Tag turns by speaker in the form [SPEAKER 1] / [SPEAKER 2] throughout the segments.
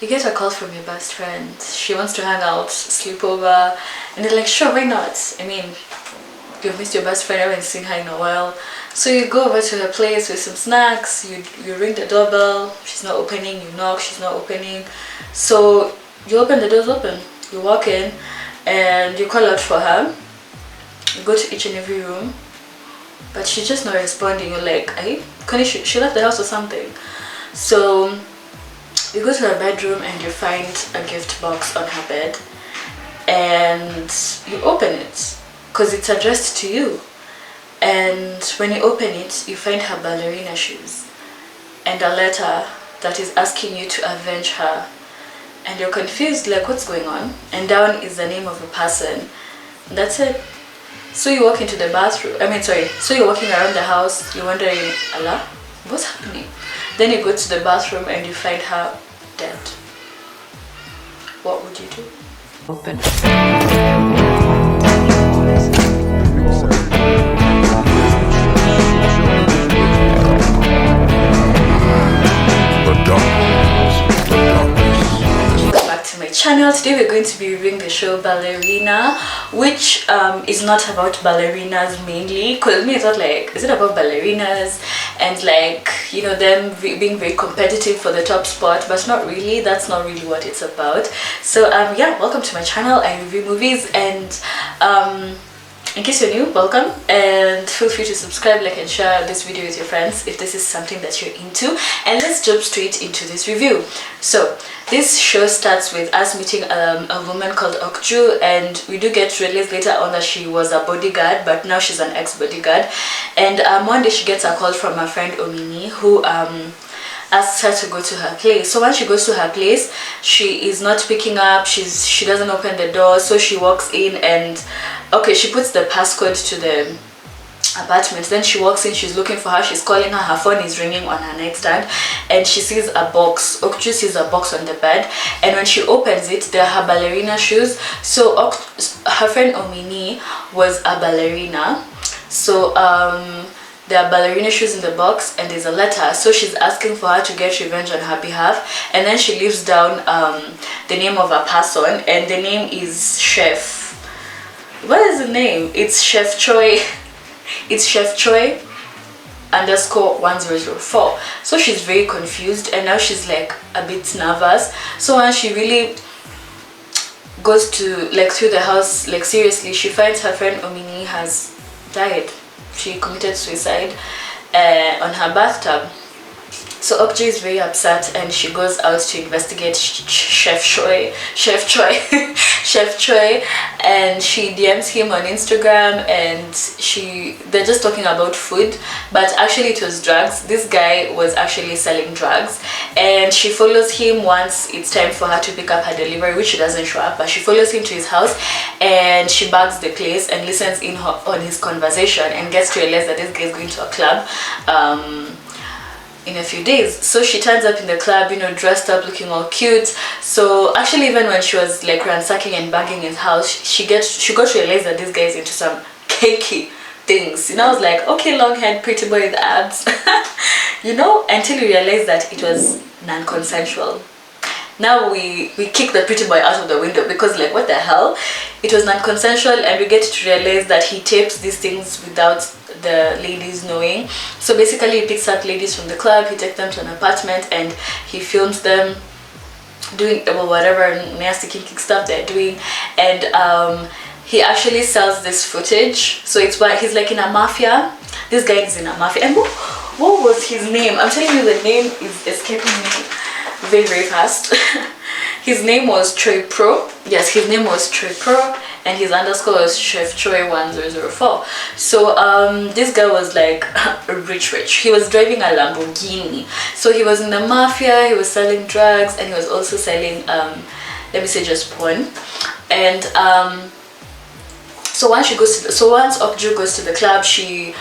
[SPEAKER 1] you get a call from your best friend. She wants to hang out, sleep over, and they're like, sure, why not? I mean, you've missed your best friend, I haven't seen her in a while. So you go over to her place with some snacks, you ring the doorbell, she's not opening, you knock, she's not opening. So you open, the door's open. You walk in and you call out for her. You go to each and every room, but she's just not responding. You're like, hey, she left the house or something. So you go to her bedroom and you find a gift box on her bed and you open it because it's addressed to you. And when you open it, you find her ballerina shoes and a letter that is asking you to avenge her. And you're confused, like, what's going on? And down is the name of a person. And that's it. So you walk into the bathroom, so you're walking around the house, you're wondering, Allah, what's happening? Then you go to the bathroom and you find her dead. What would you do? Open. Channel. Today we're going to be reviewing the show Ballerina, which is not about ballerinas mainly, because me I thought, like, is it about ballerinas and, like, you know, them being very competitive for the top spot? But not really. That's not really what it's about. So yeah, welcome to my channel. I review movies, and in case you're new, welcome, and feel free to subscribe, like, and share this video with your friends if this is something that you're into. And let's jump straight into this review. So this show starts with us meeting a woman called Okju, and we do get to realize later on that she was a bodyguard, but now she's an ex-bodyguard. And one day she gets a call from her friend Omini, who asks her to go to her place. So when she goes to her place, she is not picking up, she doesn't open the door. So she walks in and she puts the passcode to the apartment. Then she walks in, she's looking for her, she's calling her phone is ringing on her nightstand, and she sees a box. Okju sees a box on the bed, and when she opens it, there are her ballerina shoes. So her friend Omini was a ballerina. So there are ballerina shoes in the box, and there's a letter. So she's asking for her to get revenge on her behalf, and then she leaves down the name of a person, and the name is Chef. What is the name? It's Chef Choi. It's Chef Choi _1004. So she's very confused, and now she's like a bit nervous. So when she really goes to, like, through the house, like, seriously, she finds her friend Omini has died. She committed suicide on her bathtub. So Okju is very upset, and she goes out to investigate Chef Choi, and she DMs him on Instagram, and they're just talking about food, but actually it was drugs. This guy was actually selling drugs, and she follows him once it's time for her to pick up her delivery, which she doesn't show up, but she follows him to his house, and she bugs the place and listens in on his conversation, and gets to realize that this guy is going to a club in a few days. So she turns up in the club, you know, dressed up, looking all cute. So actually, even when she was like ransacking and bagging his house, she got to realize that this guy is into some cakey things. You know, I was like, okay, long head, pretty boy with abs. You know, until you realize that it was non-consensual. Now we kick the pretty boy out of the window, because, like, what the hell? It was non-consensual, and we get to realize that he tapes these things without the ladies knowing. So basically he picks up ladies from the club, he takes them to an apartment, and he films them doing whatever nasty kinky stuff they're doing, and he actually sells this footage. So it's why he's like in a mafia. This guy is in a mafia. And what was his name? I'm telling you, the name is escaping me very, very fast. His name was Choi Pro. Yes, his name was Choi Pro, and his underscore was Chef Choi 1004. So this guy was like rich. He was driving a Lamborghini. So he was in the mafia, he was selling drugs, and he was also selling let me say just porn. And So once once Okju goes to the club, she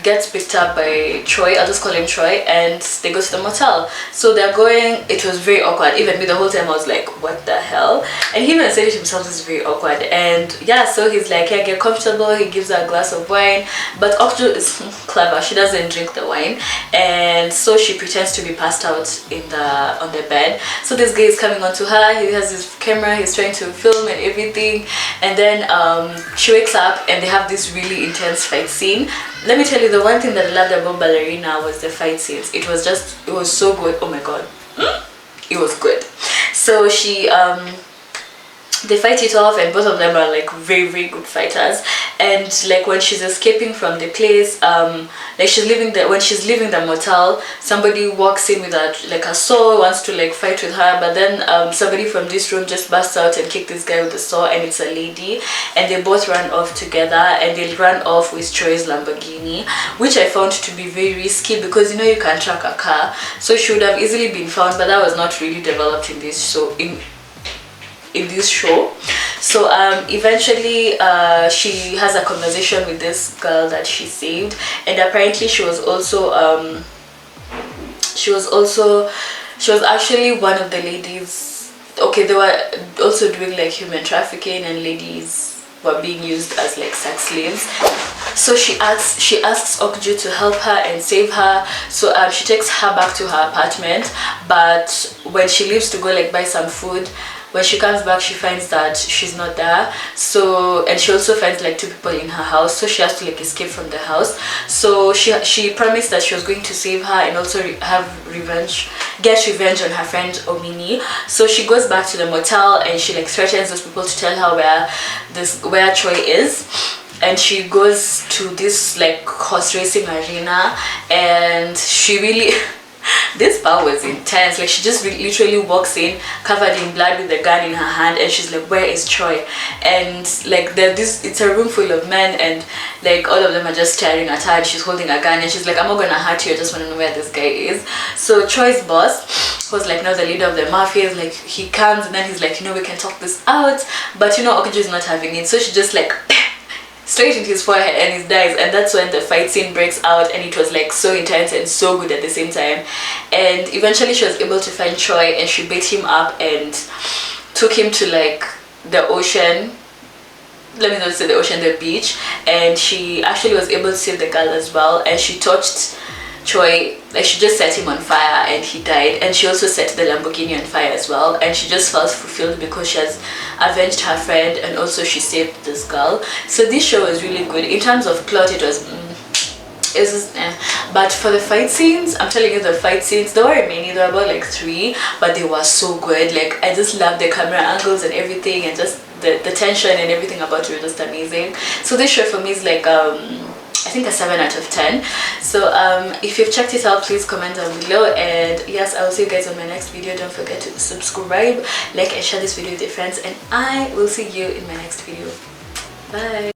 [SPEAKER 1] gets picked up by Troy. I'll just call him Troy, and they go to the motel. So they're going. It was very awkward. Even me, the whole time I was like, "What the hell?" And he even said it himself. It's very awkward. And yeah, so he's like, "Yeah, get comfortable." He gives her a glass of wine, but Okju is clever. She doesn't drink the wine, and so she pretends to be passed out on the bed. So this guy is coming onto her. He has his camera. He's trying to film and everything, and then she wakes up and they have this really intense fight scene. Let me tell you, the one thing that I loved about Ballerina was the fight scenes. It was so good. Oh my god, it was good. So they fight it off, and both of them are like very, very good fighters. And like when she's escaping from the place, like when she's leaving the motel, somebody walks in with a saw, wants to like fight with her, but then somebody from this room just busts out and kick this guy with the saw, and it's a lady, and they both run off together, and they run off with Troy's Lamborghini, which I found to be very risky because you know you can track a car, so she would have easily been found, but that was not really developed in this. So in this show. So eventually she has a conversation with this girl that she saved, and apparently she was actually one of the ladies. Okay, they were also doing like human trafficking, and ladies were being used as like sex slaves. So she asks Okju to help her and save her. So she takes her back to her apartment, but when she leaves to go like buy some food, when she comes back, she finds that she's not there. So, and she also finds like 2 people in her house, so she has to like escape from the house. So she promised that she was going to save her and also get revenge on her friend Omini. So she goes back to the motel and she like threatens those people to tell her where Troy is. And she goes to this like horse racing arena, and she really this part was intense. Like she just literally walks in covered in blood with the gun in her hand, and she's like, "Where is Troy?" And like it's a room full of men, and like all of them are just staring at her, and she's holding a gun, and she's like, "I'm not gonna hurt you, I just want to know where this guy is." So Troy's boss, who's like now the leader of the mafia, is like, he comes and then he's like, we can talk this out, but Okju is not having it, so she just like straight into his forehead and he dies. And that's when the fight scene breaks out, and it was like so intense and so good at the same time. And eventually she was able to find Troy, and she beat him up and took him to like the ocean, let me not say the ocean, the beach, and she actually was able to save the girl as well. And she touched Troy, like she just set him on fire and he died, and she also set the Lamborghini on fire as well, and she just felt fulfilled because she has avenged her friend and also she saved this girl. So this show was really good. In terms of plot, it was but for the fight scenes, I'm telling you, the fight scenes, there weren't many, there were about like 3, but they were so good. Like I just loved the camera angles and everything, and just the tension and everything about it was just amazing. So this show for me is like I think a 7 out of 10. So if you've checked it out, please comment down below, and yes, I will see you guys on my next video. Don't forget to subscribe, like and share this video with your friends, and I will see you in my next video. Bye.